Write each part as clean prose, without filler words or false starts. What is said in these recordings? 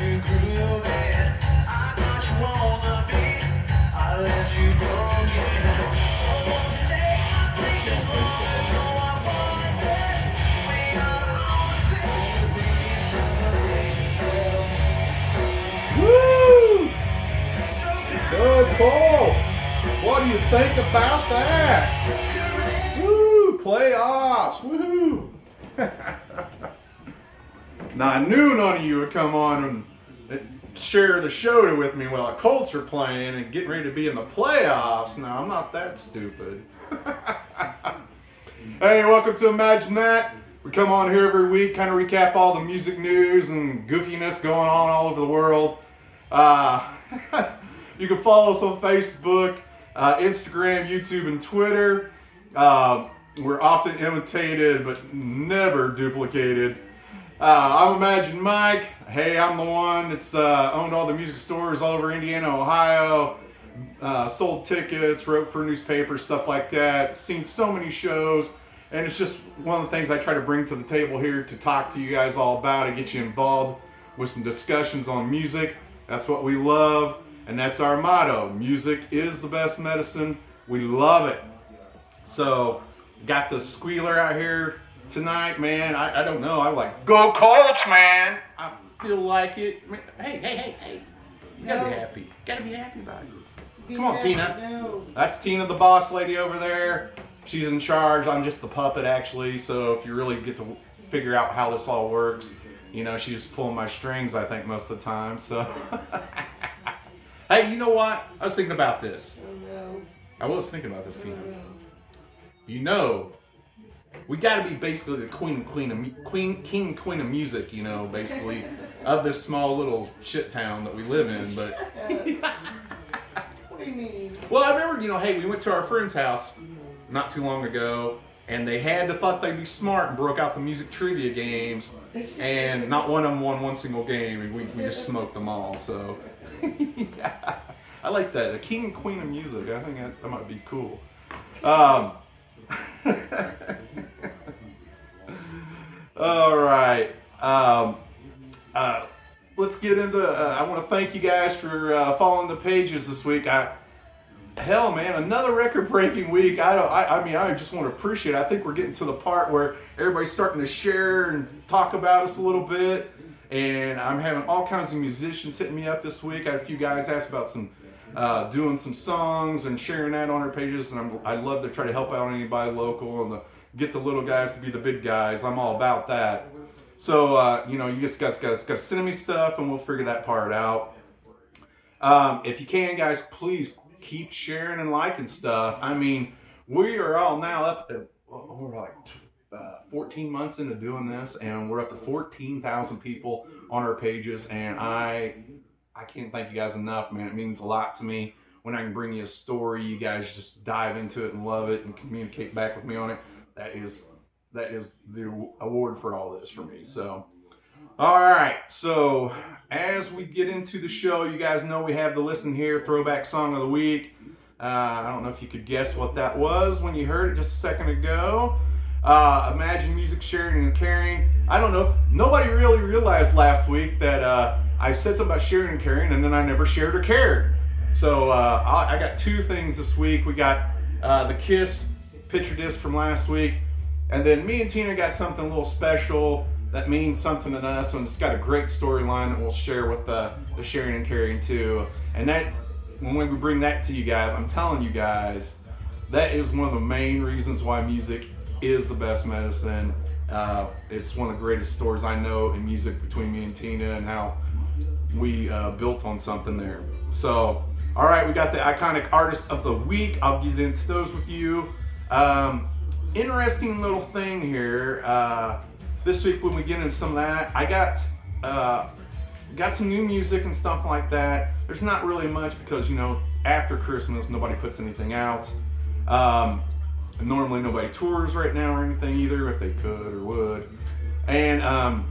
you grooving. I got you on the beat. I let you go again. So won't you take my place? No, I want that. We are on the cliff. Woo! Good Colts. What do you think about that? Woo! Playoffs. Woo! Now I knew none of you would come on and share the show with me while the Colts are playing and getting ready to be in the playoffs. Now I'm not that stupid. Hey, welcome to Imagine That. We come on here every week, kind of recap all the music news and goofiness going on all over the world. You can follow us on Facebook, Instagram, YouTube, and Twitter. We're often imitated, but never duplicated. I'm Imagine Mike. Hey, I'm the one that's owned all the music stores all over Indiana, Ohio. Sold tickets, wrote for newspapers, stuff like that. Seen so many shows. And it's just one of the things I try to bring to the table here to talk to you guys all about and get you involved with some discussions on music. That's what we love, and that's our motto. Music is the best medicine. We love it. So, got the squealer out here tonight, man. I don't know. I'm like, go Colts, man. I feel like it. Hey. You gotta be happy. Gotta be happy about it. Come on, Tina. No. That's Tina, the boss lady over there. She's in charge. I'm just the puppet, actually. So if you really get to figure out how this all works, you know, she's just pulling my strings, I think, most of the time. So, hey, you know what? I was thinking about this. Oh, no. I was thinking about this, Tina. You know, we got to be basically the king and queen of music. You know, basically, of this small little shit town that we live in. But What do you mean? well, I remember, you know, hey, we went to our friend's house not too long ago, and they thought they'd be smart and broke out the music trivia games, and not one of them won one single game, and we just smoked them all. So, yeah. I like that, the king and queen of music. I think that might be cool. All right. Let's get into. I want to thank you guys for following the pages this week. Hell, man, another record-breaking week. I mean, I just want to appreciate it. I think we're getting to the part where everybody's starting to share and talk about us a little bit. And I'm having all kinds of musicians hitting me up this week. I had a few guys ask about some doing some songs and sharing that on our pages. And I love to try to help out anybody local and get the little guys to be the big guys. I'm all about that. So, you know, you just guys got to send me stuff and we'll figure that part out. If you can, guys, please keep sharing and liking stuff. I mean, we are all now up to, we're like 14 months into doing this, and we're up to 14,000 people on our pages, and I can't thank you guys enough, man. It means a lot to me when I can bring you a story. You guys just dive into it and love it and communicate back with me on it. That is the award for all this for me. So, all right. So, as we get into the show, you guys know we have the Listen Here Throwback Song of the Week. I don't know if you could guess what that was when you heard it just a second ago. Imagine music, sharing and caring. I don't know if nobody really realized last week that I said something about sharing and caring, and then I never shared or cared. So I got two things this week. We got the Kiss picture disc from last week, and then me and Tina got something a little special that means something to us, and it's got a great storyline that we'll share with the sharing and caring too. And that, when we bring that to you guys, I'm telling you guys, that is one of the main reasons why music is the best medicine. It's one of the greatest stories I know in music between me and Tina, and how we built on something there. So, all right, we got the iconic artist of the week. I'll get into those with you. Interesting little thing here. This week when we get into some of that, I got some new music and stuff like that. There's not really much because, you know, after Christmas, nobody puts anything out. Normally nobody tours right now or anything either, if they could or would. And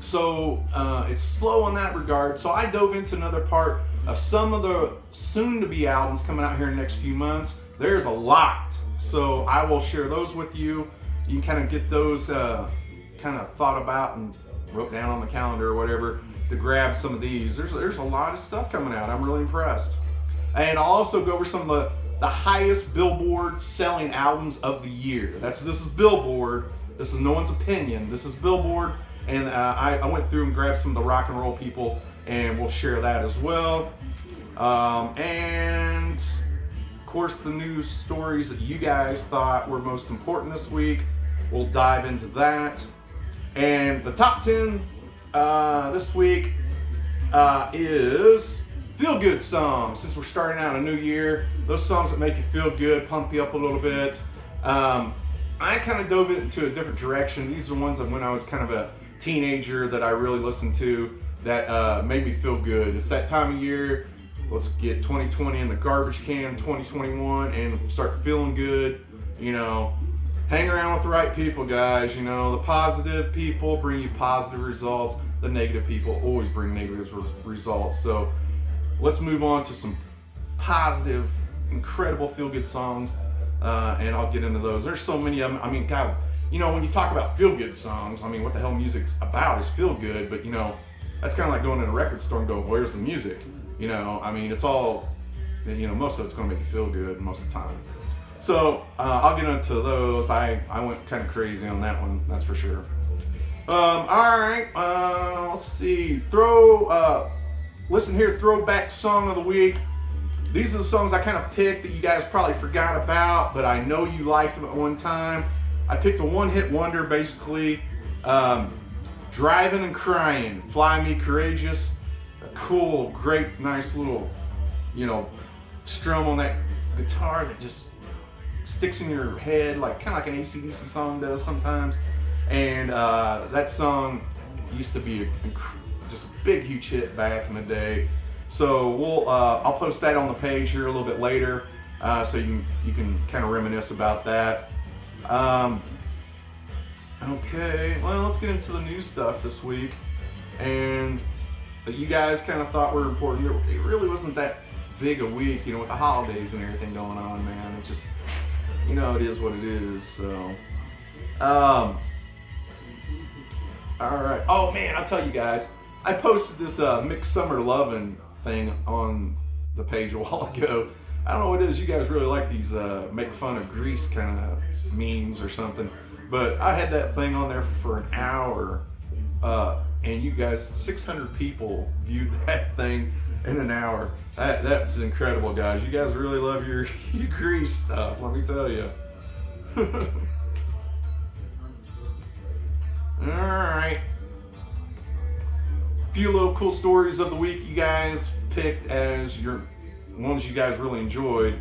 so it's slow in that regard. So I dove into another part of some of the soon-to-be albums coming out here in the next few months. There's a lot. So I will share those with you. You can kind of get those kind of thought about and wrote down on the calendar or whatever. to grab some of these. There's a lot of stuff coming out. I'm really impressed. And I'll also go over some of the highest Billboard selling albums of the year. This is Billboard. This is no one's opinion. This is Billboard. And I went through and grabbed some of the rock and roll people, and we'll share that as well. And of course, the news stories that you guys thought were most important this week. We'll dive into that. And the top 10 this week is feel-good songs. Since we're starting out a new year, those songs that make you feel good, pump you up a little bit. I kind of dove into a different direction. These are ones that when I was kind of a teenager that I really listened to that made me feel good. It's that time of year. Let's get 2020 in the garbage can, 2021, and start feeling good. You know, hang around with the right people, guys. You know, the positive people bring you positive results. The negative people always bring negative results. So let's move on to some positive, incredible feel-good songs, and I'll get into those. There's so many of them. I mean, God, you know, when you talk about feel-good songs, I mean, what the hell music's about is feel-good, but, you know, that's kind of like going to a record store and going, where's the music? You know, I mean, it's all, you know, most of it's going to make you feel good most of the time. So I'll get into those. I went kind of crazy on that one, that's for sure. All right, let's see. Listen here, throwback song of the week. These are the songs I kind of picked that you guys probably forgot about, but I know you liked them at one time. I picked a one-hit wonder, basically. Driving and Crying, Fly Me Courageous. A cool, great, nice little, you know, strum on that guitar that just sticks in your head, like kind of like an AC/DC song does sometimes. And that song used to be just a big, huge hit back in the day. So I'll post that on the page here a little bit later, so you can kind of reminisce about that. Okay, well, let's get into the new stuff this week, and that you guys kind of thought were important. It really wasn't that big a week, you know, with the holidays and everything going on, man. It just, you know, it is what it is. So, all right. Oh man, I'll tell you guys, I posted this mixed summer lovin' thing on the page a while ago. I don't know what it is. You guys really like these make fun of Grease kind of memes or something. But I had that thing on there for an hour, and you guys, 600 people viewed that thing in an hour. That's incredible, guys. You guys really love your Grease stuff, let me tell you. Alright. Few little cool stories of the week you guys picked as your ones you guys really enjoyed.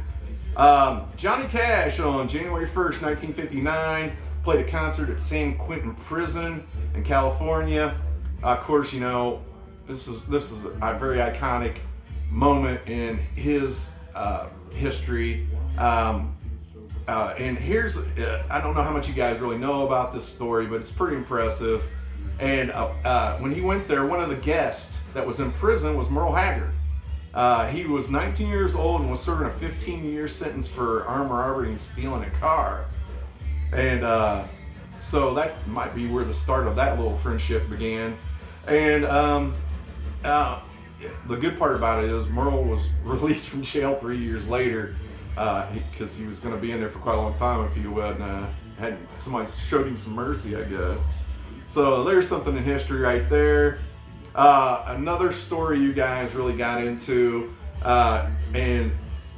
Johnny Cash on January 1st, 1959 played a concert at San Quentin Prison in California. Of course, you know, this is a very iconic moment in his history. And here's, I don't know how much you guys really know about this story, but it's pretty impressive. And when he went there, one of the guests that was in prison was Merle Haggard. He was 19 years old and was serving a 15-year sentence for armed robbery and stealing a car. And so that might be where the start of that little friendship began. And the good part about it is Merle was released from jail 3 years later, because he was going to be in there for quite a long time if he had somebody showed him some mercy, I guess. So there's something in history right there. Another story you guys really got into, and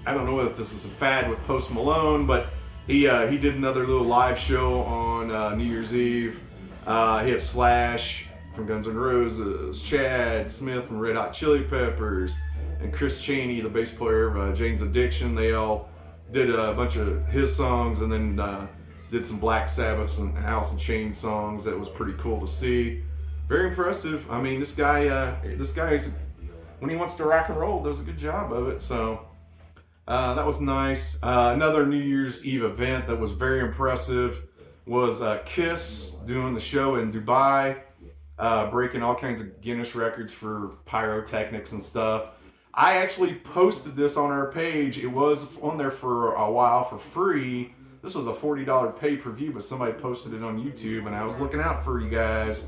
I don't know if this is a fad with Post Malone, but he did another little live show on New Year's Eve. He had Slash from Guns N' Roses, Chad Smith from Red Hot Chili Peppers, and Chris Chaney, the bass player of Jane's Addiction. They all did a bunch of his songs, and then did some Black Sabbath and Alice in Chains songs. That was pretty cool to see. Very impressive. I mean, this guy is, when he wants to rock and roll, does a good job of it. So that was nice. Another New Year's Eve event that was very impressive was Kiss doing the show in Dubai, breaking all kinds of Guinness records for pyrotechnics and stuff. I actually posted this on our page. It was on there for a while for free. This was a $40 pay-per-view, but somebody posted it on YouTube, and I was looking out for you guys.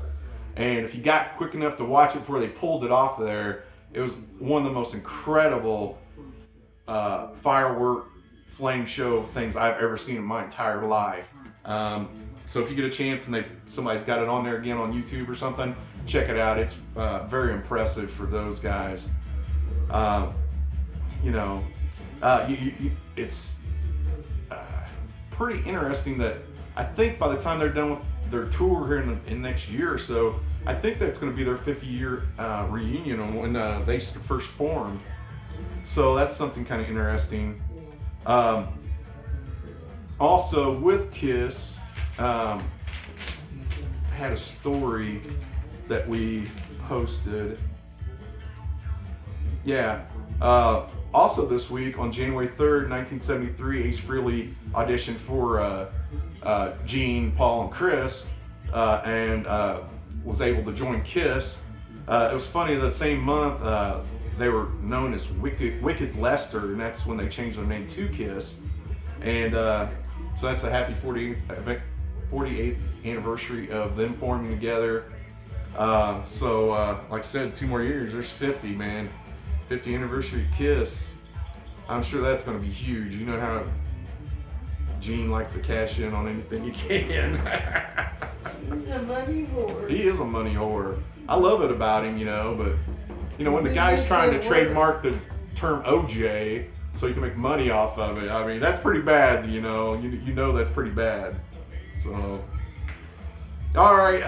And if you got quick enough to watch it before they pulled it off there, it was one of the most incredible firework flame show things I've ever seen in my entire life. So if you get a chance and somebody's got it on there again on YouTube or something, check it out. It's very impressive for those guys. It's pretty interesting that I think by the time they're done with their tour here in next year or so, I think that's going to be their 50-year reunion on when they first formed. So that's something kind of interesting. Also with Kiss, I had a story that we posted. Yeah. Also this week on January 3rd, 1973, Ace Frehley auditioned for Gene, Paul, and Chris, and was able to join Kiss. It was funny, the same month they were known as Wicked Lester, and that's when they changed their name to Kiss. And so that's a happy 48th anniversary of them forming together. Like I said, 2 more years, there's 50, man. 50th anniversary of Kiss. I'm sure that's going to be huge. You know how Gene likes to cash in on anything he can. He's a money whore. He is a money whore. I love it about him, but when the guy's trying to trademark the term OJ so he can make money off of it, I mean, that's pretty bad, you know that's pretty bad. So, all right,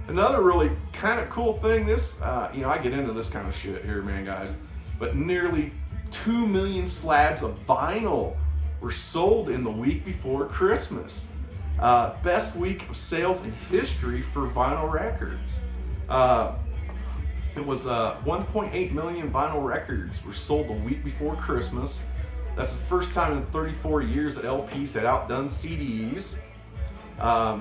another really kind of cool thing, this, I get into this kind of shit here, man, guys, but nearly 2 million slabs of vinyl were sold in the week before Christmas. Best week of sales in history for vinyl records. It was 1.8 million vinyl records were sold the week before Christmas. That's the first time in 34 years that LPs had outdone CDs.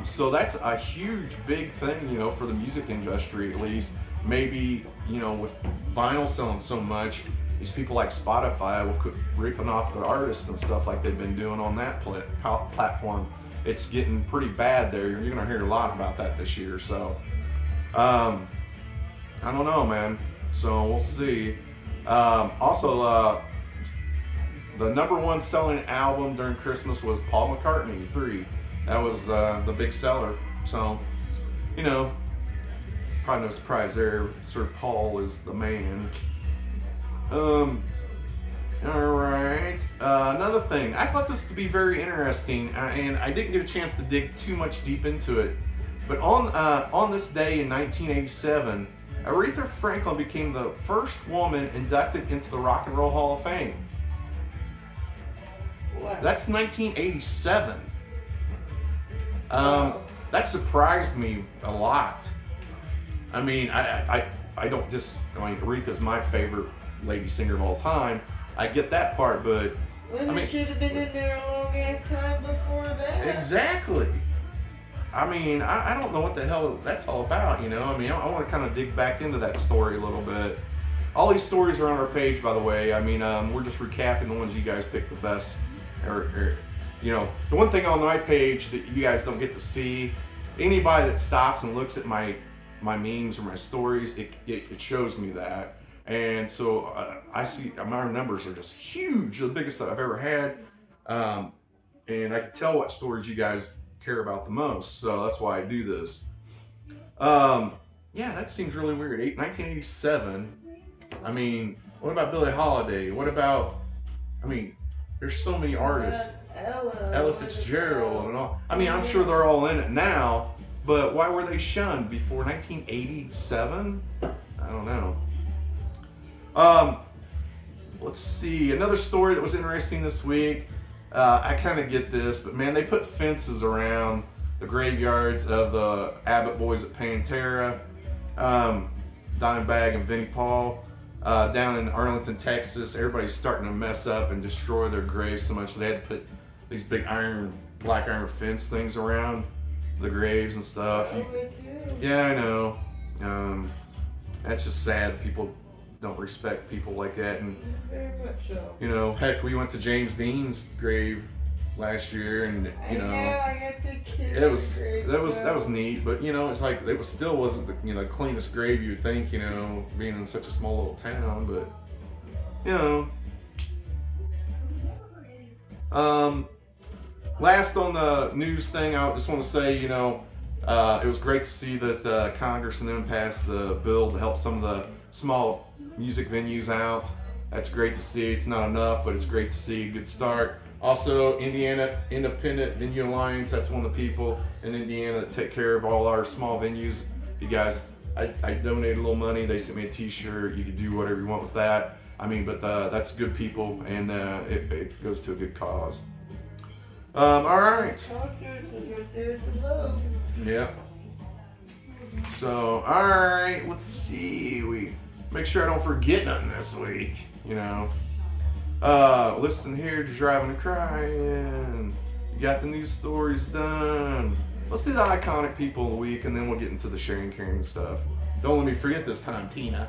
So that's a huge, big thing, for the music industry at least. Maybe, with vinyl selling so much, these people like Spotify will quit ripping off the artists and stuff like they've been doing on that platform. It's getting pretty bad there. You're going to hear a lot about that this year. So, I don't know, man. So we'll see. Also, the #1 selling album during Christmas was Paul McCartney, 3. That was the big seller. So, probably no surprise there. Sir Paul is the man. All right. Another thing. I thought this to be very interesting, and I didn't get a chance to dig too much deep into it. But on this day in 1987, Aretha Franklin became the first woman inducted into the Rock and Roll Hall of Fame. What? That's 1987. Wow. That surprised me a lot. I mean, I don't Aretha's my favorite lady singer of all time. I get that part, but Women should have been in there a long ass time before that. Exactly. I mean, I don't know what the hell that's all about, I mean, I want to kind of dig back into that story a little bit. All these stories are on our page, by the way. I mean, we're just recapping the ones you guys picked the best. The one thing on my page that you guys don't get to see, anybody that stops and looks at my memes or my stories, it shows me that. And so I see my numbers are just huge, the biggest that I've ever had. And I can tell what stories you guys care about the most, so that's why I do this. Yeah, that seems really weird. 1987. I mean, what about Billie Holiday? What about? I mean, there's so many artists. Ella Fitzgerald and all. I mean, I'm sure they're all in it now, but why were they shunned before 1987? I don't know. Let's see. Another story that was interesting this week. I kind of get this, but man, they put fences around the graveyards of the Abbott boys at Pantera, Dimebag and Vinnie Paul, down in Arlington, Texas. Everybody's starting to mess up and destroy their graves so much they had to put these big black iron fence things around the graves and stuff. Yeah, I know. That's just sad. People don't respect people like that, and Very much so. heck, we went to James Dean's grave last year, and you know, I got the kids. it was that was neat. But you know, it's like it was still wasn't the cleanest grave you'd think, being in such a small little town. But last on the news thing, I just want to say, it was great to see that Congress and them passed the bill to help some of the small music venues out. That's great to see. It's not enough, but it's great to see. Good start. Also, Indiana Independent Venue Alliance, that's one of the people in Indiana that take care of all our small venues. You guys, I donated a little money. They sent me a t-shirt. You can do whatever you want with that. But that's good people, and it goes to a good cause. All right. Yeah. So, all right, let's see. We make sure I don't forget nothing this week, Listen here to Driving and Crying. You got the news stories done. Let's do the iconic people of the week, and then we'll get into the sharing, caring stuff. Don't let me forget this time, Tina.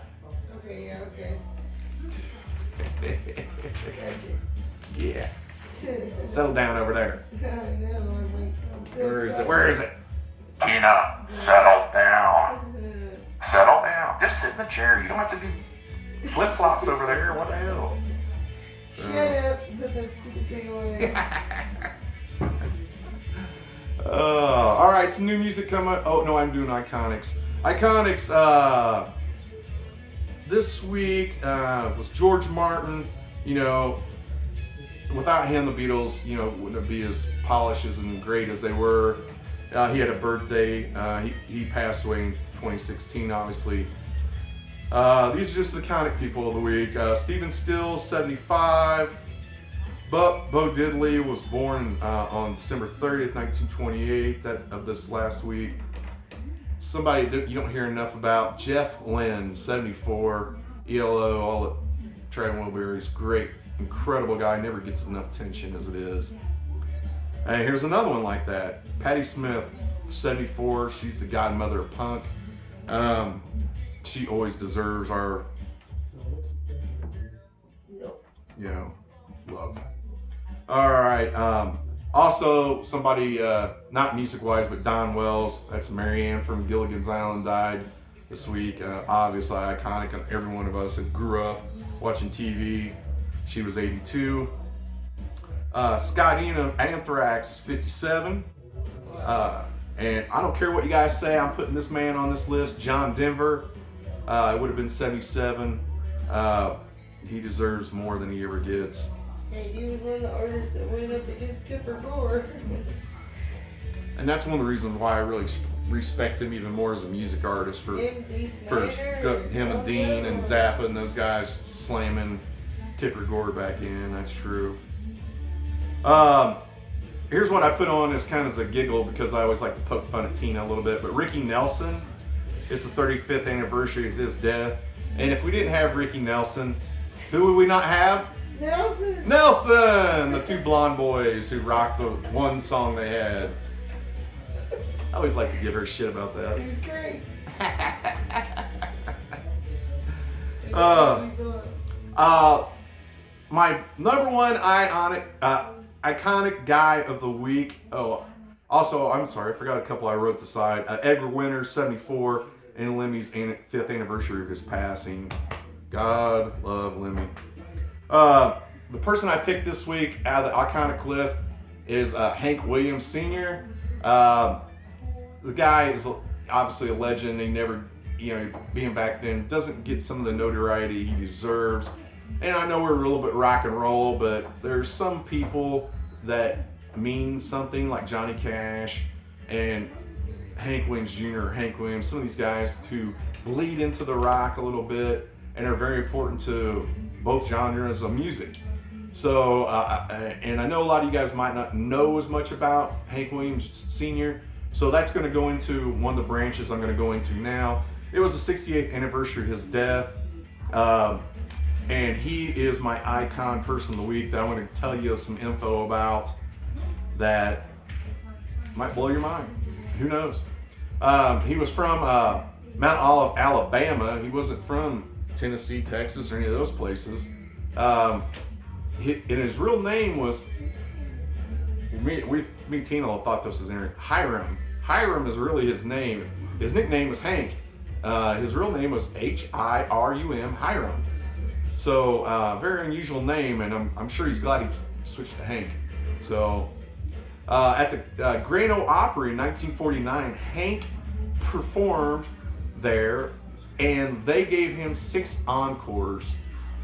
Okay, yeah, okay. Yeah. Settle down over there. Where is it? Tina, settle down. Settle down. Just sit in the chair. You don't have to do flip-flops over there. What the hell? Shut up. Put that stupid thing away. All right, some new music coming. Oh, no, I'm doing Iconics. Iconics, this week was George Martin. Without him, the Beatles, wouldn't be as polished and great as they were. He had a birthday. He passed away in 2016, obviously. These are just the iconic people of the week. Stephen Stills, 75. Bo Diddley was born on December 30th, 1928, of this last week. Somebody you don't hear enough about, Jeff Lynne, 74, ELO, all the Traveling Wilburys, great, incredible guy, never gets enough attention as it is. And here's another one like that, Patti Smith, 74, she's the godmother of punk. She always deserves our, love. All right. Also, somebody, not music-wise, but Don Wells. That's Marianne from Gilligan's Island, died this week. Obviously iconic. Every one of us that grew up watching TV. She was 82. Scott Ian of Anthrax is 57. And I don't care what you guys say, I'm putting this man on this list. John Denver, it would have been 77. He deserves more than he ever gets. Hey, he was one of the artists that went up against Tipper Gore. And that's one of the reasons why I really respect him even more as a music artist for him and Dean and Zappa and those guys slamming Tipper Gore back in. That's true. Here's what I put on as kind of as a giggle because I always like to poke fun at Tina a little bit. But Ricky Nelson, it's the 35th anniversary of his death. And if we didn't have Ricky Nelson, who would we not have? Nelson! The two blonde boys who rocked the one song they had. I always like to give her shit about that. He was great. My number one iconic guy of the week. Oh, also, I'm sorry, I forgot a couple I wrote aside. Edgar Winter, 74, and Lemmy's 5th anniversary of his passing. God love Lemmy. The person I picked this week out of the iconic list is Hank Williams Sr. The guy is obviously a legend. He never, being back then, doesn't get some of the notoriety he deserves. And I know we're a little bit rock and roll, but there's some people that mean something, like Johnny Cash and Hank Williams Jr. Hank Williams, some of these guys to bleed into the rock a little bit and are very important to both genres of music. So, and I know a lot of you guys might not know as much about Hank Williams Sr., so that's going to go into one of the branches I'm going to go into now. It was the 68th anniversary of his death, and he is my icon person of the week that I want to tell you some info about that might blow your mind. Who knows? He was from Mount Olive, Alabama. He wasn't from Tennessee, Texas, or any of those places. And his real name was me and Tina thought this was Hiram. Hiram is really his name. His nickname was Hank. His real name was Hirum, Hiram. So very unusual name, and I'm sure he's glad he switched to Hank. So at the Grand Ole Opry in 1949, Hank performed there, and they gave him 6 encores.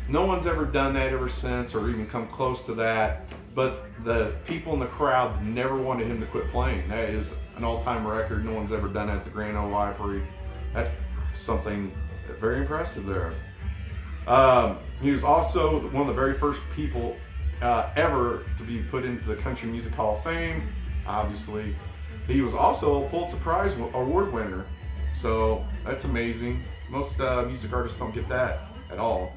No one's ever done that ever since, or even come close to that. But the people in the crowd never wanted him to quit playing. That is an all-time record. No one's ever done it at the Grand Ole Opry. That's something very impressive there. He was also one of the very first people ever to be put into the Country Music Hall of Fame. Obviously, he was also a Pulitzer Prize award winner. So that's amazing. Most music artists don't get that at all.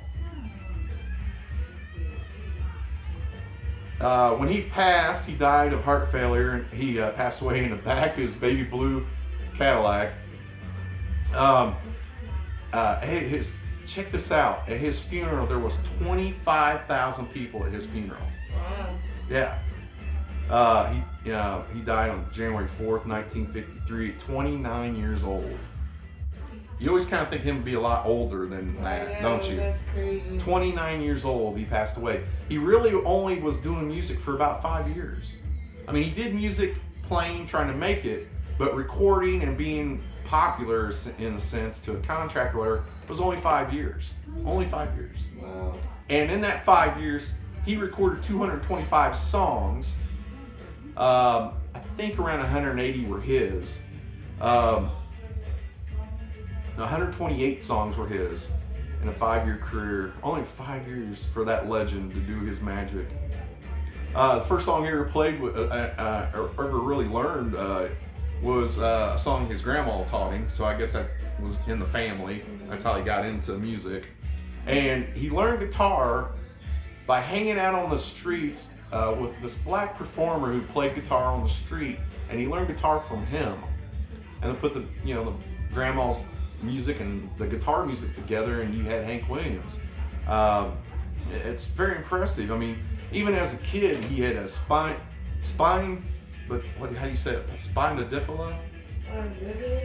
When he passed, he died of heart failure, and he passed away in the back of his baby blue Cadillac. Check this out. At his funeral, there was 25,000 people at his funeral. Wow. Yeah. He died on January 4th, 1953, at 29 years old. You always kind of think him to be a lot older than that, don't you? That's crazy. 29 years old, he passed away. He really only was doing music for about 5 years. I mean, he did music playing, trying to make it, but recording and being popular in a sense to a contract or whatever was only 5 years. Only 5 years. Wow. And in that 5 years, he recorded 225 songs. I think around 180 were his. 128 songs were his in a 5-year career. Only 5 years for that legend to do his magic. The first song he ever played or ever really learned was a song his grandma taught him. So I guess that was in the family. That's how he got into music. And he learned guitar by hanging out on the streets with this black performer who played guitar on the street. And he learned guitar from him. And then put the grandma's music and the guitar music together, and you had Hank Williams. It's very impressive. I mean, even as a kid, he had a spine, but how do you say it? Spina bifida?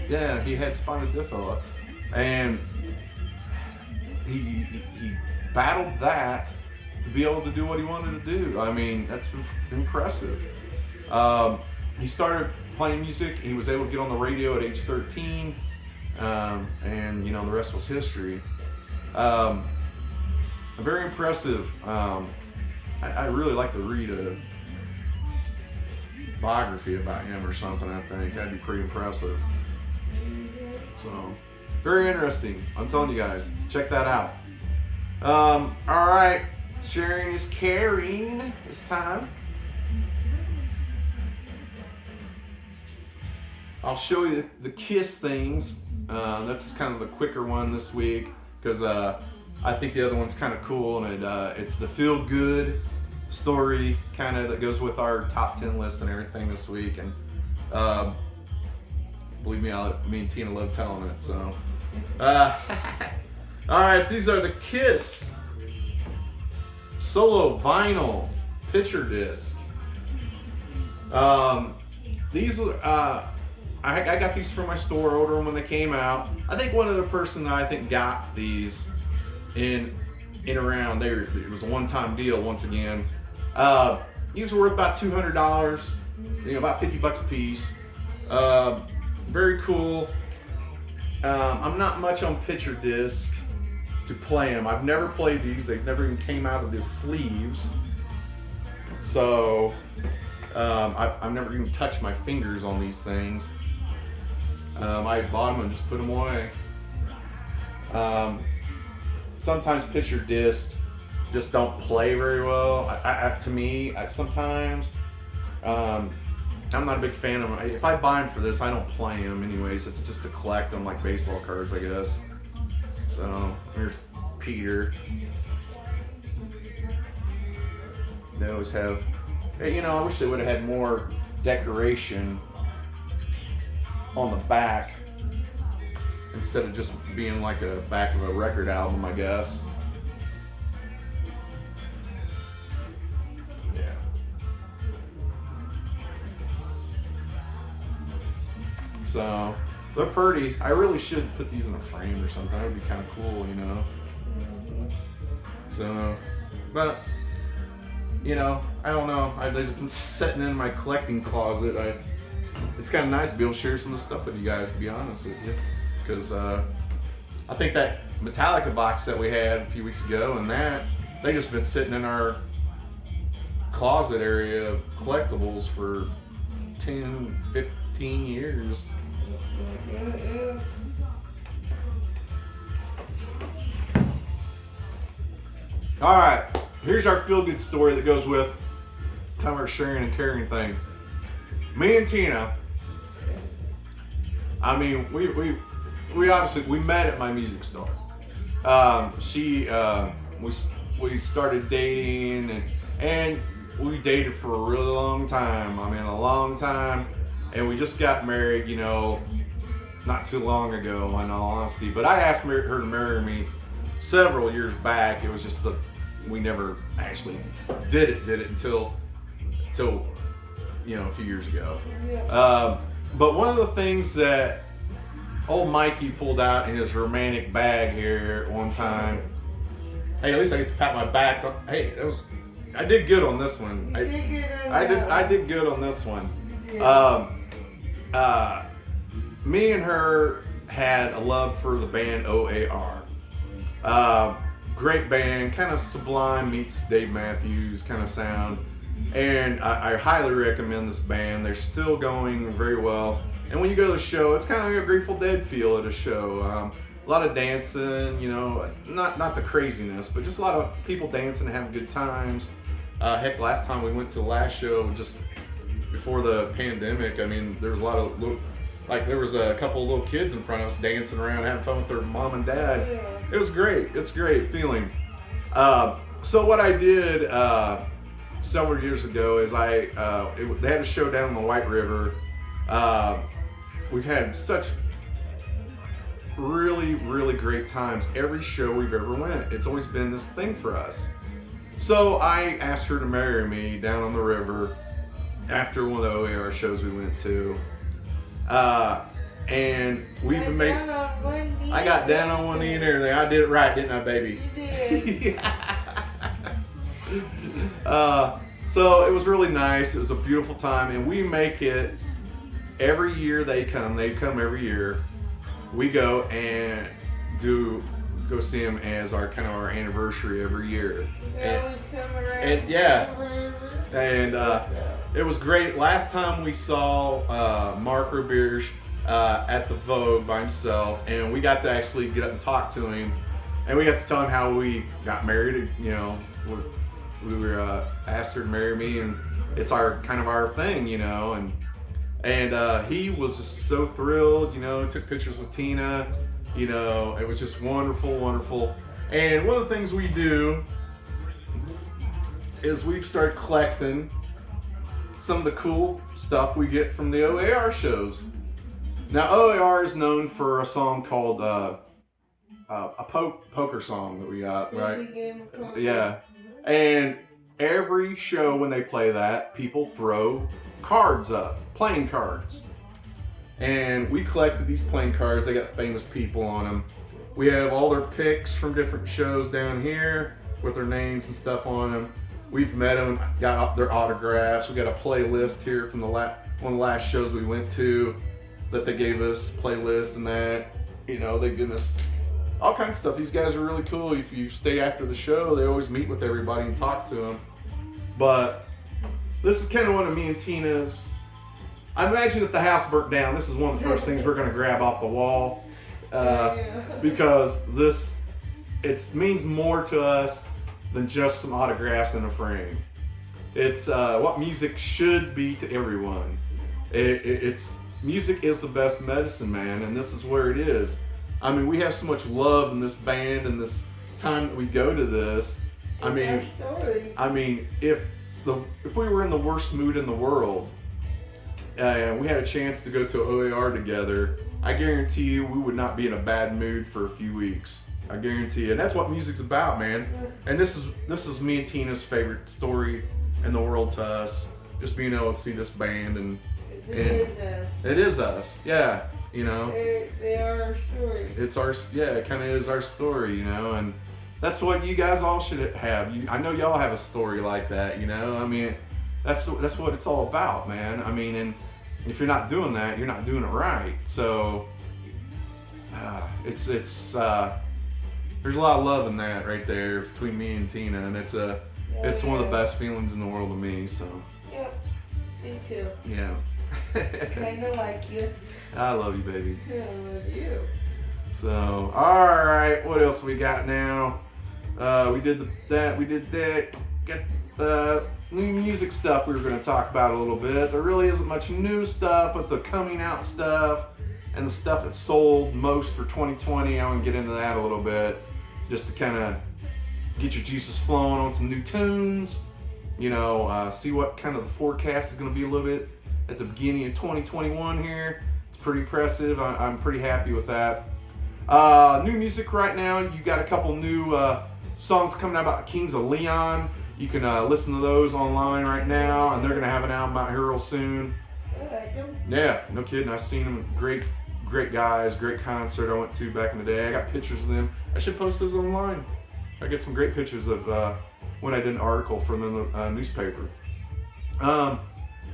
Yeah, he had spina bifida, and he battled that to be able to do what he wanted to do. I mean, that's impressive. He started playing music. He was able to get on the radio at age 13. And the rest was history. Very impressive. I really like to read a biography about him or something. I think that'd be pretty impressive. So, very interesting. I'm telling you guys, check that out. All right, sharing is caring this time. I'll show you the Kiss things. That's kind of the quicker one this week because I think the other one's kind of cool, and it's the feel good story kind of that goes with our top 10 list and everything this week. And believe me, me and Tina love telling it. So, all right, these are the Kiss solo vinyl picture disc. These are. I got these from my store, ordered them when they came out. I think one other person that I think got these in around there. It was a one-time deal once again. These were worth about $200, about $50 a piece. Very cool. I'm not much on picture disc to play them. I've never played these. They've never even came out of the sleeves. So I've never even touched my fingers on these things. I bought them and just put them away. Sometimes picture discs just don't play very well. To me, sometimes I'm not a big fan of them. If I buy them for this, I don't play them anyways. It's just to collect them like baseball cards, I guess. So here's Peter. They always have. I wish they would have had more decoration on the back instead of just being like a back of a record album, I guess. Yeah. So they're pretty. I really should put these in a frame or something. That would be kind of cool, you know. So, but you know, I don't know. They've been sitting in my collecting closet. It's kind of nice to be able to share some of the stuff with you guys, to be honest with you, because I think that Metallica box that we had a few weeks ago and that they just been sitting in our closet area of collectibles for 10, 15 years. All right, here's our feel-good story that goes with kind of our sharing and caring thing. Me and Tina, I mean, we obviously we met at my music store. We started dating and we dated for a really long time. I mean, a long time, and we just got married, you know, not too long ago, in all honesty. But I asked her to marry me several years back. It was just that we never actually did it until you know, a few years ago. But one of the things that old Mikey pulled out in his romantic bag here at one time. Hey, at least I get to pat my back. Hey, I did good on this one. I did good on this one. Me and her had a love for the band OAR. Great band, kind of Sublime meets Dave Matthews kind of sound. And I highly recommend this band. They're still going very well. And when you go to the show, it's kind of like a Grateful Dead feel at a show. A lot of dancing, you know, not the craziness, but just a lot of people dancing and having good times. Heck, last time we went to the last show, just before the pandemic, I mean, there was a lot of there was a couple of little kids in front of us dancing around, having fun with their mom and dad. It was great. It's a great feeling. So what I did several years ago is they had a show down in the White River. We've had such really, really great times every show we've ever went. It's always been this thing for us. So I asked her to marry me down on the river after one of the OAR shows we went to. And we've made. I got down on one knee and everything. I did it right, didn't I, baby? You did. So it was really nice. It was a beautiful time, and we make it every year. They come every year. We go and go see them as our kind of our anniversary every year. And it was great. Last time we saw Mark Roberge at the Vogue by himself, and we got to actually get up and talk to him, and we got to tell him how we got married. You know, we were asked her to marry me, and it's our kind of our thing, you know, and he was just so thrilled. You know, took pictures with Tina. You know, it was just wonderful, wonderful. And one of the things we do is we've started collecting some of the cool stuff we get from the OAR shows. Now, OAR is known for a song called a poker song that we got, right? Yeah. And every show when they play that, people throw cards up, playing cards. And we collected these playing cards. They got famous people on them. We have all their picks from different shows down here with their names and stuff on them. We've met them, got their autographs. We got a playlist here from one of the last shows we went to that they gave us, playlist and that. You know, they give us all kinds of stuff. These guys are really cool. If you stay after the show, they always meet with everybody and talk to them. But this is kind of one of me and Tina's. I imagine if the house burnt down, this is one of the first things we're going to grab off the wall because it means more to us than just some autographs in a frame. It's what music should be to everyone. Music is the best medicine, man, and this is where it is. I mean, we have so much love in this band and this time that we go to this. I mean, if we were in the worst mood in the world and we had a chance to go to OAR together, I guarantee you we would not be in a bad mood for a few weeks. I guarantee you. And that's what music's about, man. And this is me and Tina's favorite story in the world to us. Just being able to see this band and It is us. It is us. Yeah, you know. They are our story. It's our, yeah, it kind of is our story, you know, and that's what you guys all should have. I know y'all have a story like that, you know. I mean, that's what it's all about, man. I mean, and if you're not doing that, you're not doing it right. So there's a lot of love in that right there between me and Tina, and it's one of the best feelings in the world to me. So. Yep. Me too. Yeah. Kinda like you. I love you, baby. I love you. So, all right, what else we got now? We did that. Got the new music stuff we were going to talk about a little bit. There really isn't much new stuff, but the coming out stuff and the stuff that sold most for 2020, I want to get into that a little bit, just to kind of get your juices flowing on some new tunes. You know, see what kind of the forecast is going to be a little bit at the beginning of 2021 here. It's pretty impressive. I'm pretty happy with that. New music right now. You got a couple new songs coming out about Kings of Leon. You can listen to those online right now, and they're going to have an album out here real soon. Yeah, no kidding. I've seen them. Great guys. Great concert I went to back in the day. I got pictures of them. I should post those online. I get some great pictures of when I did an article from the newspaper.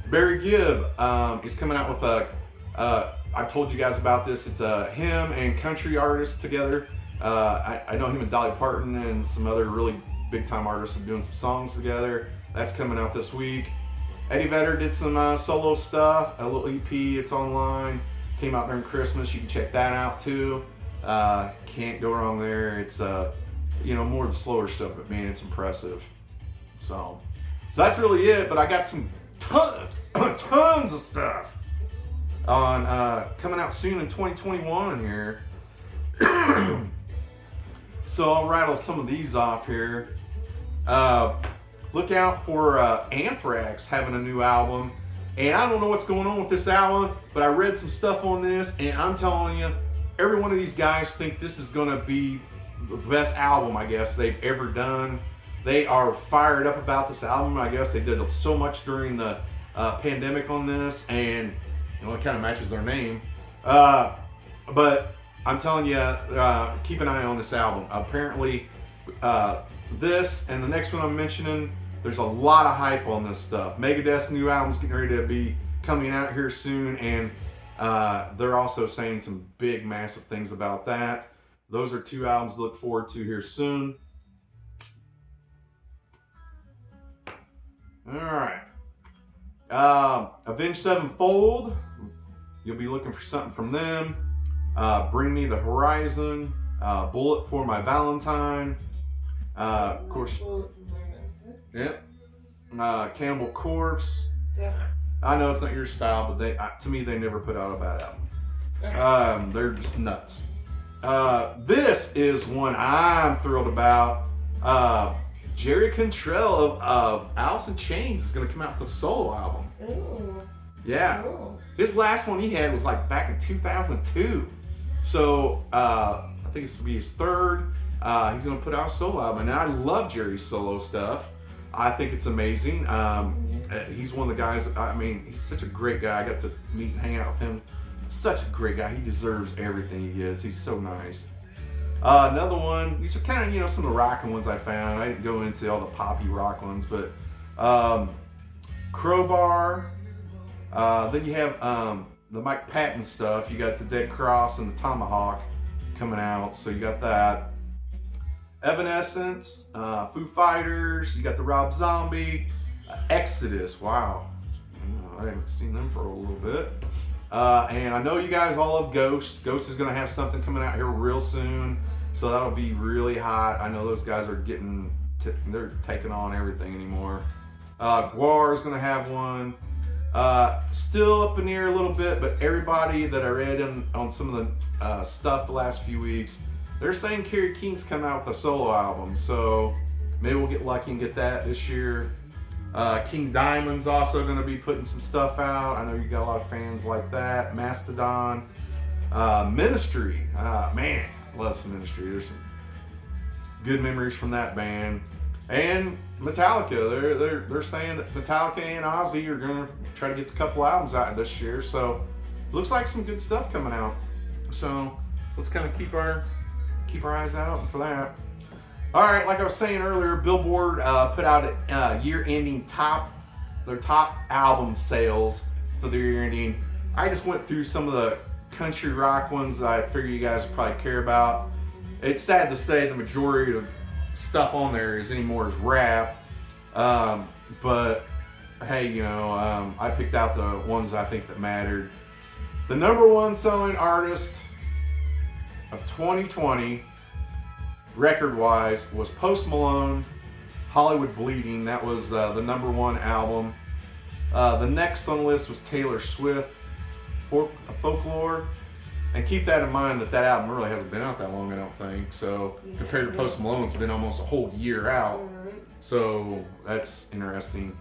Barry Gibb is coming out with I told you guys about this. It's him and country artists together. I know him and Dolly Parton and some other really big time artists are doing some songs together. That's coming out this week. Eddie Vedder did some solo stuff, a little EP. It's online. Came out during Christmas. You can check that out too. Can't go wrong there. It's more of the slower stuff, but man, it's impressive. So that's really it. But I got some tons of stuff on coming out soon in 2021 here. So I'll rattle some of these off here. Look out for Anthrax having a new album. And I don't know what's going on with this album, but I read some stuff on this, and I'm telling you, every one of these guys think this is going to be the best album, I guess, they've ever done. They are fired up about this album. I guess they did so much during the pandemic on this, and it kind of matches their name. But I'm telling you, keep an eye on this album. Apparently, this and the next one I'm mentioning, there's a lot of hype on this stuff. Megadeth's new album's getting ready to be coming out here soon, and they're also saying some big, massive things about that. Those are two albums to look forward to here soon. All right. Avenged Sevenfold. You'll be looking for something from them. Bring Me the Horizon. Bullet for My Valentine. Of course. Yep. Cannibal Corpse. I know it's not your style, but to me, they never put out a bad album. They're just nuts. This is one I'm thrilled about. Jerry Cantrell of Alice in Chains is going to come out with a solo album. Ooh. Yeah. Cool. His last one he had was like back in 2002. So I think it's going to be his third. He's going to put out a solo album. And I love Jerry's solo stuff. I think it's amazing. He's one of the guys, he's such a great guy. I got to meet and hang out with him. Such a great guy. He deserves everything he gets. He's so nice. Another one, these are kind of, some of the rockin' ones I found. I didn't go into all the poppy rock ones, but Crowbar. Then you have the Mike Patton stuff. You got the Dead Cross and the Tomahawk coming out, so you got that. Evanescence, Foo Fighters, you got the Rob Zombie, Exodus, wow. I haven't seen them for a little bit. And I know you guys all love Ghost. Ghost is going to have something coming out here real soon, so that'll be really hot. I know those guys are they're taking on everything anymore. Guar is going to have one. Still up in the air a little bit, but everybody that I read on some of the stuff the last few weeks, they're saying Kerry King's coming out with a solo album, so maybe we'll get lucky and get that this year. King Diamond's also going to be putting some stuff out. I know you got a lot of fans like that. Mastodon. Ministry. Man, I love some Ministry. There's some good memories from that band. And Metallica, they're saying that Metallica and Ozzy are gonna try to get a couple albums out this year. So looks like some good stuff coming out. So let's kind of keep our eyes out for that. All right, like I was saying earlier, Billboard put out a year-ending their top album sales for the year ending. I just went through some of the country rock ones that I figure you guys would probably care about. It's sad to say the majority of stuff on there is rap, but hey, I picked out the ones I think that mattered. The number one selling artist of 2020, record-wise, was Post Malone, Hollywood Bleeding. That was the number one album. The next on the list was Taylor Swift, Folklore. And keep that in mind that album really hasn't been out that long, I don't think. So compared to Post Malone, it's been almost a whole year out. So that's interesting.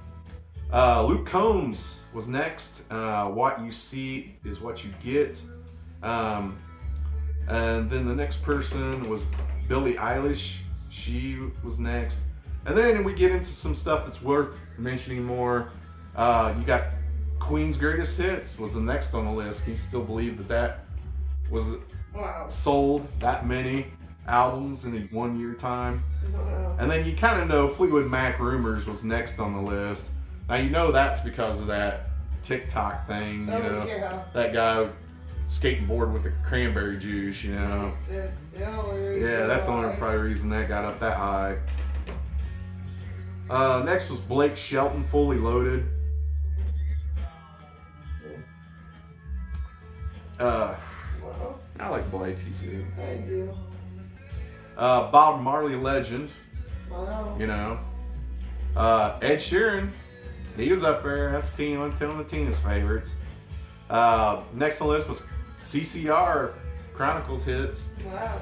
Luke Combs was next. What You See Is What You Get. And then the next person was Billie Eilish. She was next. And then we get into some stuff that's worth mentioning more. You got Queen's Greatest Hits was the next on the list. Can you still believe that was sold that many albums in a 1 year time? Wow. And then you kind of know Fleetwood Mac Rumors was next on the list. Now you know that's because of that TikTok thing, that guy skating board with the cranberry juice, That's the only reason. Yeah, that's the only probably reason that got up that high. Next was Blake Shelton, Fully Loaded. I like Blake, he's good. I do. Bob Marley, Legend. Wow. Ed Sheeran, he was up there. That's one of Tina's favorites. Next on the list was CCR, Chronicles Hits. Wow.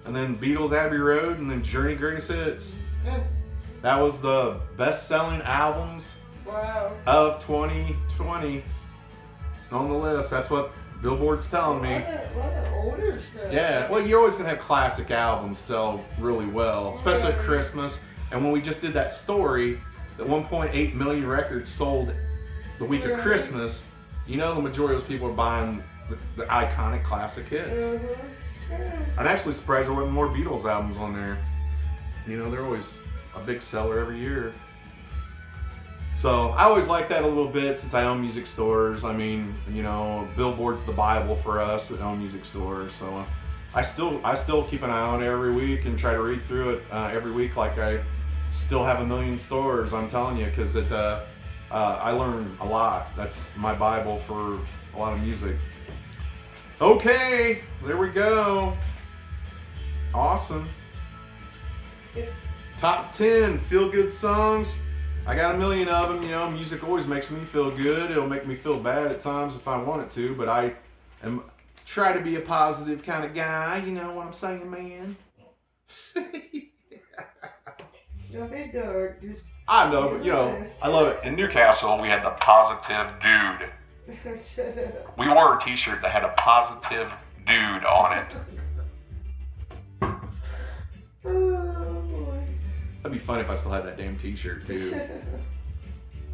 And then Beatles, Abbey Road, and then Journey, Greatest Hits. Yeah. That was the best-selling albums of 2020 on the list. That's what Billboard's telling me. A lot of older stuff. Yeah, well, you're always going to have classic albums sell really well, especially at Christmas. And when we just did that story, that 1.8 million records sold the week of Christmas, the majority of those people are buying the iconic classic hits. I'm actually surprised there weren't more Beatles albums on there. They're always a big seller every year. So I always like that a little bit since I own music stores. I mean, Billboard's the Bible for us that own music stores. So I still keep an eye on it every week and try to read through it every week like I still have a million stores. I'm telling you, because I learn a lot. That's my Bible for a lot of music. Okay, there we go. Awesome. Top 10 feel-good songs. I got a million of them. Music always makes me feel good. It'll make me feel bad at times if I want it to, but I try to be a positive kind of guy. You know what I'm saying, man? Don't be dark. Just I know, but I love it. In Newcastle, we had the Positive Dude. shut up. We wore a t-shirt that had a Positive Dude on it. Oh, boy. That'd be funny if I still had that damn t-shirt too.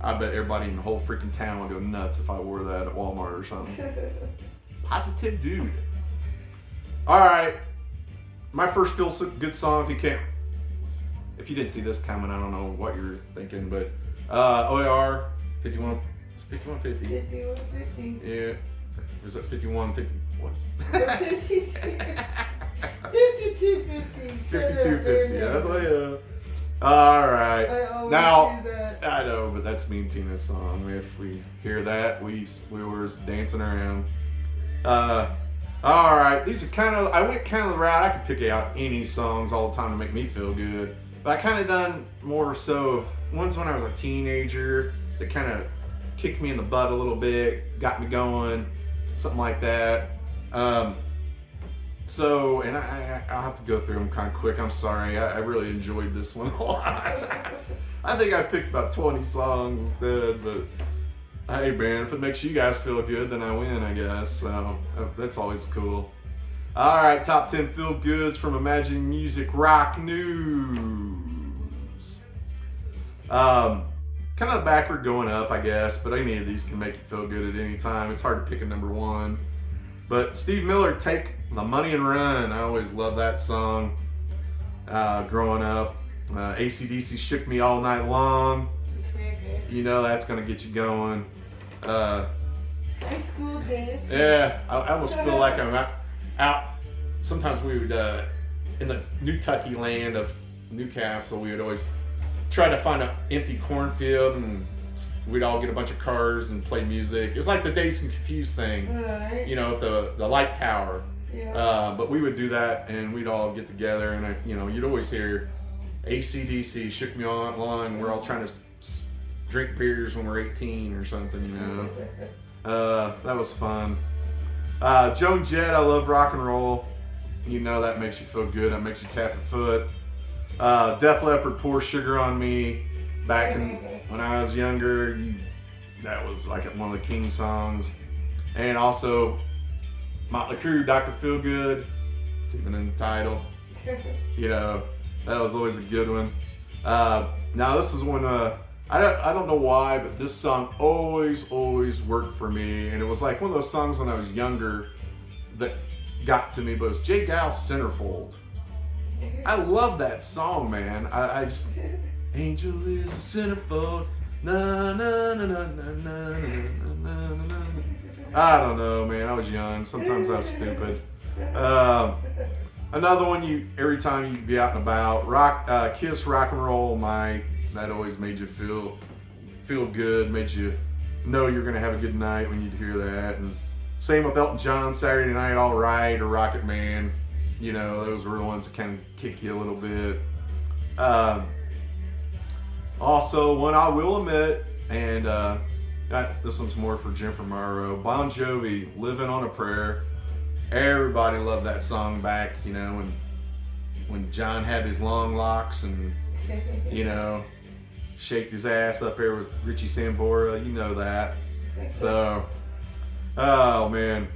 I bet everybody in the whole freaking town would go nuts if I wore that at Walmart or something. Positive Dude. Alright. My first feel good song, if you didn't see this coming, I don't know what you're thinking, but OAR 5150. 5150. Yeah. Or is it 5150? What? 5250. 5250. Yeah. Alright. I always Now, do that. I know, but that's me and Tina's song. If we hear that, we were dancing around. Alright, these are I went kind of the route, I could pick out any songs all the time to make me feel good. But I kind of done more so of ones when I was a teenager that kind of kicked me in the butt a little bit, got me going, something like that. And I'll have to go through them kind of quick. I'm sorry. I really enjoyed this one a lot. I think I picked about 20 songs instead, but hey, man, if it makes you guys feel good, then I win, I guess. So that's always cool. All right, top 10 feel goods from Imagine Music Rock News. Kind of backward going up, I guess, but any of these can make you feel good at any time. It's hard to pick a number one. But Steve Miller, Take the Money and Run. I always loved that song growing up. AC/DC, Shook Me All Night Long. You know that's going to get you going. High school dance. Yeah, I almost feel like I'm out. Sometimes we would, in the Kentucky land of Newcastle, we would always try to find an empty cornfield and we'd all get a bunch of cars and play music. It was like the Dazed and Confused thing, Right. you know, at the light tower. Yeah. But we would do that and we'd all get together and, you know, you'd always hear AC/DC, Shook Me All Night Long. We're all trying to drink beers when we're 18 or something, you know. That was fun. Joan Jett, I love rock and roll. You know that makes you feel good. That makes you tap your foot. Def Leppard, Pour Sugar on Me. Back when I was younger, that was like one of the king songs. And also Motley Crue, Dr. Feelgood. It's even in the title. You know, that was always a good one. Now this is one. I don't know why, but this song always worked for me, and it was like one of those songs when I was younger that got to me. But it was Jay Gall's Centerfold. I love that song, man. I just Angel is a centerfold. Na na na na na na na na na. I don't know, man. I was young. Sometimes I was stupid. Another one, every time you be out and about, Kiss Rock and Roll Night. That always made you feel good, made you know you're gonna have a good night when you'd hear that. And same with Elton John, Saturday Night All Right or Rocket Man. You know, those were the ones that kind of kick you a little bit. Also, one I will admit, and this one's more for Jennifer Morrow, Bon Jovi, Living on a Prayer. Everybody loved that song back, you know, when John had his long locks and, you know, shaked his ass up there with Richie Sambora, you know that. So, oh man,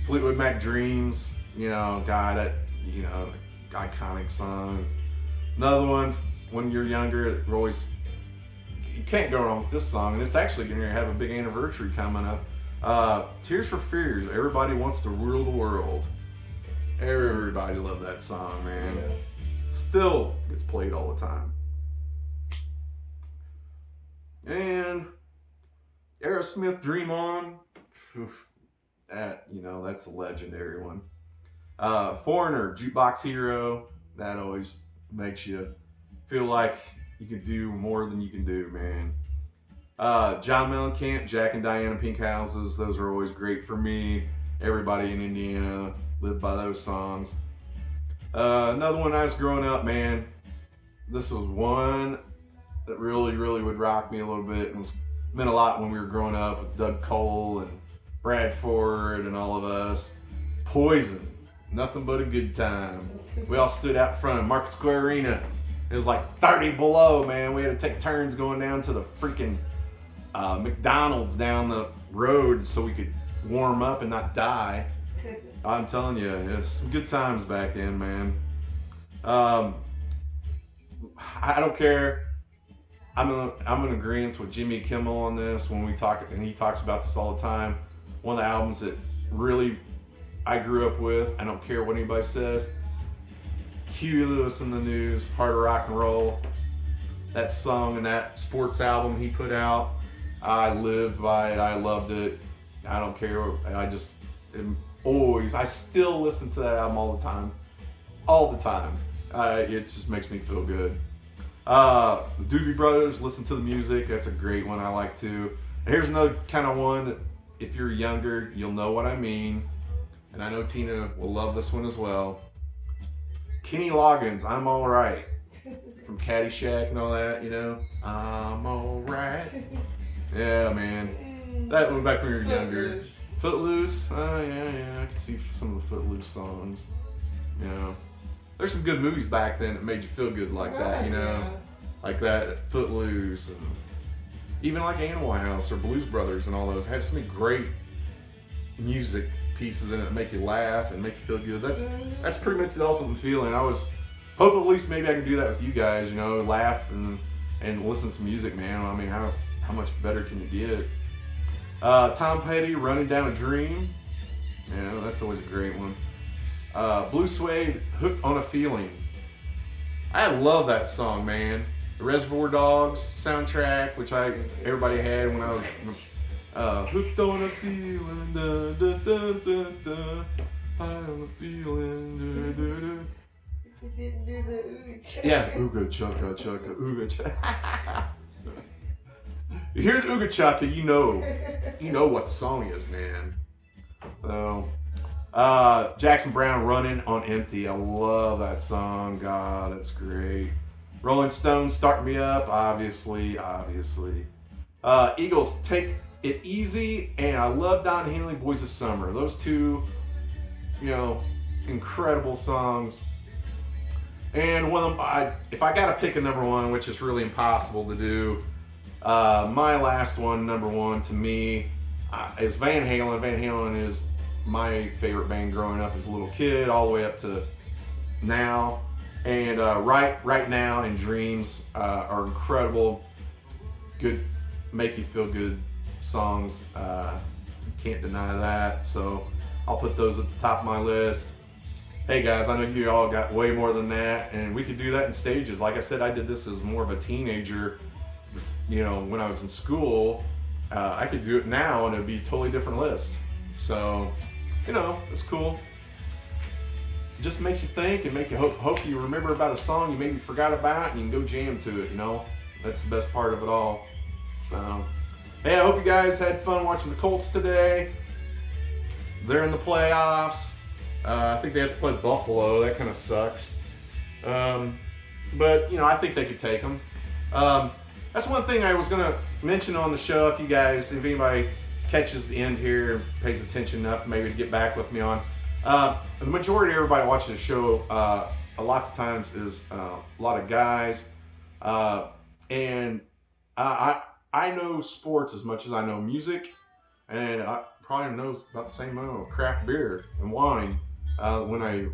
Fleetwood Mac Dreams, you know, God, that, you know, iconic song. Another one, when you're younger, you can't go wrong with this song, and it's actually going to have a big anniversary coming up. Tears for Fears, Everybody Wants to Rule the World. Everybody loved that song, man. Yeah. Still gets played all the time. And Aerosmith, Dream On. That, you know, that's a legendary one. Foreigner, Jukebox Hero. That always makes you feel like you can do more than you can do, man. John Mellencamp, Jack and Diana Pink Houses. Those are always great for me. Everybody in Indiana lived by those songs. Another one I was growing up, man. This was one that really would rock me a little bit and meant a lot when we were growing up with Doug Cole and Brad Ford and all of us. Poison, Nothing But a Good Time. We all stood out in front of Market Square Arena. It was like 30 below, man. We had to take turns going down to the freaking McDonald's down the road so we could warm up and not die. I'm telling you, it's some good times back then, man. I don't care. I'm in agreement with Jimmy Kimmel on this when we talk, and he talks about this all the time. One of the albums that really I grew up with. I don't care what anybody says. Huey Lewis and the News, Heart of Rock and Roll. That song and that sports album he put out, I lived by it. I loved it. I don't care. I just am always. I still listen to that album all the time. All the time. It just makes me feel good. The Doobie Brothers, Listen to the Music. That's a great one I like too. And here's another kind of one that if you're younger, you'll know what I mean. And I know Tina will love this one as well. Kenny Loggins, I'm Alright. From Caddyshack and all that, you know. I'm alright. Yeah, man. That one back when we were younger. Footloose. Oh, yeah. I can see some of the Footloose songs. You know. There's some good movies back then that made you feel good like that, you know. Yeah. Like that, Footloose. And even like Animal House or Blues Brothers and all those. Had so many great music pieces in it that make you laugh and make you feel good. That's pretty much the ultimate feeling. I was hoping at least maybe I can do that with you guys, you know, laugh and and listen to some music, man. I mean, how much better can you get? Tom Petty, Running Down a Dream. Yeah, that's always a great one. Blue Suede, Hooked on a Feeling. I love that song, man. The Reservoir Dogs soundtrack, which everybody had when I was hooked on a feeling, da, da, da, da, da. I have a feeling, da, da, da. You didn't do the ooga chaka. Yeah, ooga chaka chaka, ooga chaka. You hear the ooga chaka, you know what the song is, man. So, Jackson Browne, Running on Empty. I love that song. God, that's great. Rolling Stones, Start Me Up, obviously. Eagles, Take It Easy, and I love Don Henley, Boys of Summer. Those two, incredible songs. And one of them, if I gotta pick a number one, which is really impossible to do, my last one, number one to me, is Van Halen. Van Halen is my favorite band growing up as a little kid, all the way up to now. And Right Now and Dreams are incredible, good, make you feel good songs. Can't deny that. So I'll put those at the top of my list. Hey guys, I know you all got way more than that, and we could do that in stages. Like I said, I did this as more of a teenager, when I was in school. I could do it now and it'd be a totally different list. So, it's cool. It just makes you think and make you hope you remember about a song you maybe forgot about and you can go jam to it, That's the best part of it all. So, hey, I hope you guys had fun watching the Colts today. They're in the playoffs. I think they have to play Buffalo. That kind of sucks. But, I think they could take them. That's one thing I was going to mention on the show. If anybody catches the end here and pays attention enough, maybe to get back with me on. The majority of everybody watching the show, lots of times is a lot of guys. And I know sports as much as I know music. And I probably know about the same amount of craft beer and wine. When I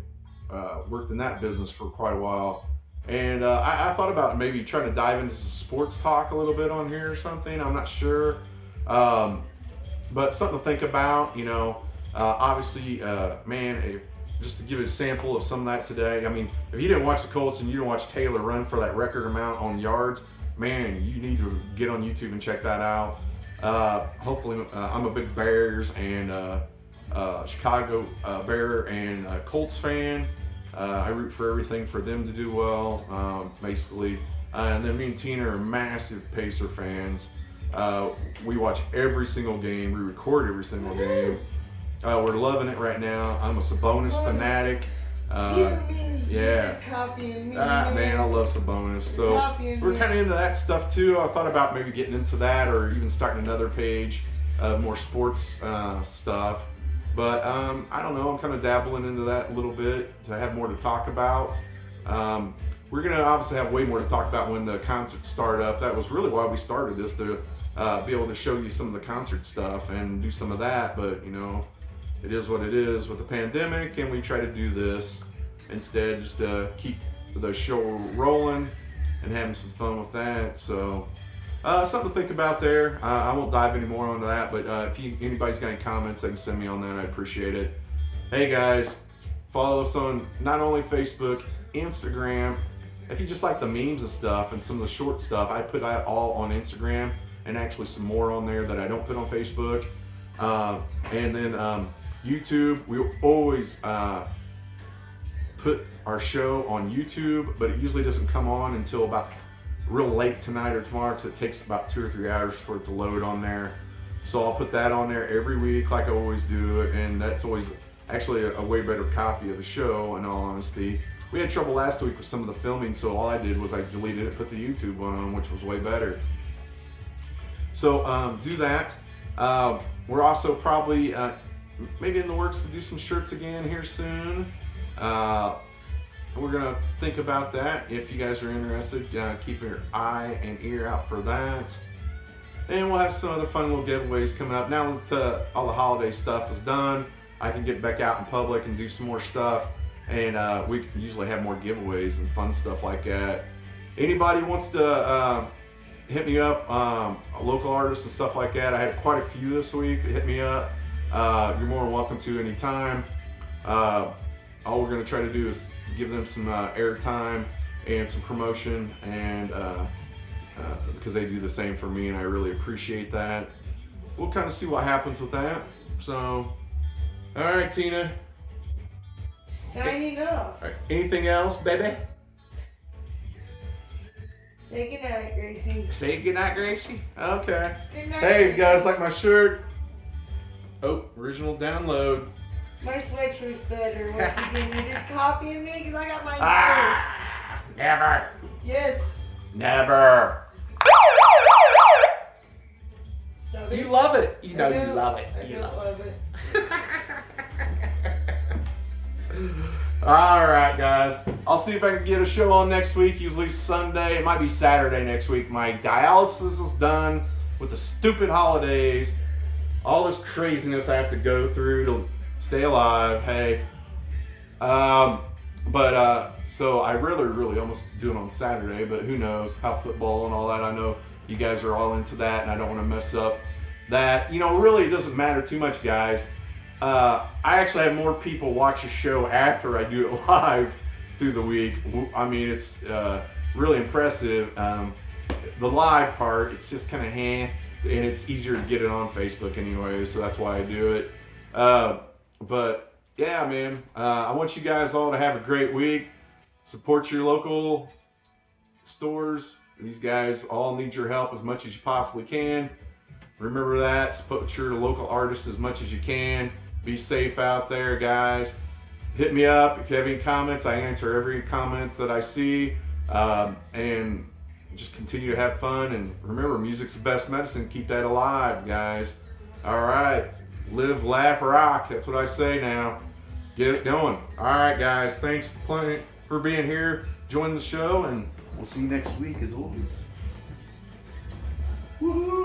worked in that business for quite a while. And I thought about maybe trying to dive into sports talk a little bit on here or something. I'm not sure. But something to think about, obviously, just to give you a sample of some of that today. I mean, if you didn't watch the Colts and you didn't watch Taylor run for that record amount on yards, man, you need to get on YouTube and check that out. Hopefully, I'm a big Bears and Chicago Bear and Colts fan. I root for everything for them to do well, basically. And then me and Tina are massive Pacer fans. We watch every single game. We record every single game. We're loving it right now. I'm a Sabonis fanatic. Yeah. Just copying me, man, I love Sabonis. So we're kind of into that stuff too. I thought about maybe getting into that or even starting another page of more sports stuff. But I don't know, I'm kind of dabbling into that a little bit to have more to talk about. We're going to obviously have way more to talk about when the concerts start up. That was really why we started this, to be able to show you some of the concert stuff and do some of that. But, it is what it is with the pandemic, and we try to do this instead, just to keep the show rolling and having some fun with that. So something to think about there. I won't dive any more onto that, but if anybody's got any comments, they can send me on that. I appreciate it. Hey guys, follow us on not only Facebook, Instagram. If you just like the memes and stuff and some of the short stuff, I put that all on Instagram, and actually some more on there that I don't put on Facebook. And then YouTube, we always put our show on YouTube, but it usually doesn't come on until about real late tonight or tomorrow, because it takes about 2 or 3 hours for it to load on there. So I'll put that on there every week like I always do, and that's always actually a way better copy of the show, in all honesty. We had trouble last week with some of the filming, so all I did was I deleted it, put the YouTube one on, which was way better. So do that. We're also probably maybe in the works to do some shirts again here soon. We're gonna think about that. If you guys are interested, keep your eye and ear out for that. And we'll have some other fun little giveaways coming up. Now that all the holiday stuff is done, I can get back out in public and do some more stuff. And we can usually have more giveaways and fun stuff like that. Anybody wants to hit me up. Local artists and stuff like that. I had quite a few this week that hit me up. You're more than welcome to anytime. All we're going to try to do is give them some airtime and some promotion, and because they do the same for me, and I really appreciate that. We'll kind of see what happens with that. So, all right, Tina. Signing off. All right. Anything else, baby? Say goodnight, Gracie. Say goodnight, Gracie. Okay. Good night, Hey, you Gracie. guys like my shirt? Oh, original download. My sweatshirt's better. Once again, you're just copying me because I got mine Ah, never, first. Yes. never. Stop You it. love it. You know I you don't- love it. I You don't love love it. it. All right, guys. I'll see if I can get a show on next week. Usually Sunday. It might be Saturday next week. My dialysis is done with the stupid holidays. All this craziness I have to go through to stay alive. Hey. So I really almost do it on Saturday, but who knows how football and all that. I know you guys are all into that, and I don't want to mess up that. You know, really it doesn't matter too much, guys. I actually have more people watch the show after I do it live through the week. I mean, it's really impressive. The live part, it's just kind of and it's easier to get it on Facebook anyway, so that's why I do it. But yeah, man, I want you guys all to have a great week. Support your local stores. These guys all need your help as much as you possibly can. Remember that. Support your local artists as much as you can. Be safe out there, guys. Hit me up if you have any comments. I answer every comment that I see. And just continue to have fun. And remember, music's the best medicine. Keep that alive, guys. All right. Live, laugh, rock. That's what I say now. Get it going. All right, guys. Thanks for being here. Join the show, and we'll see you next week as always. Woo-hoo.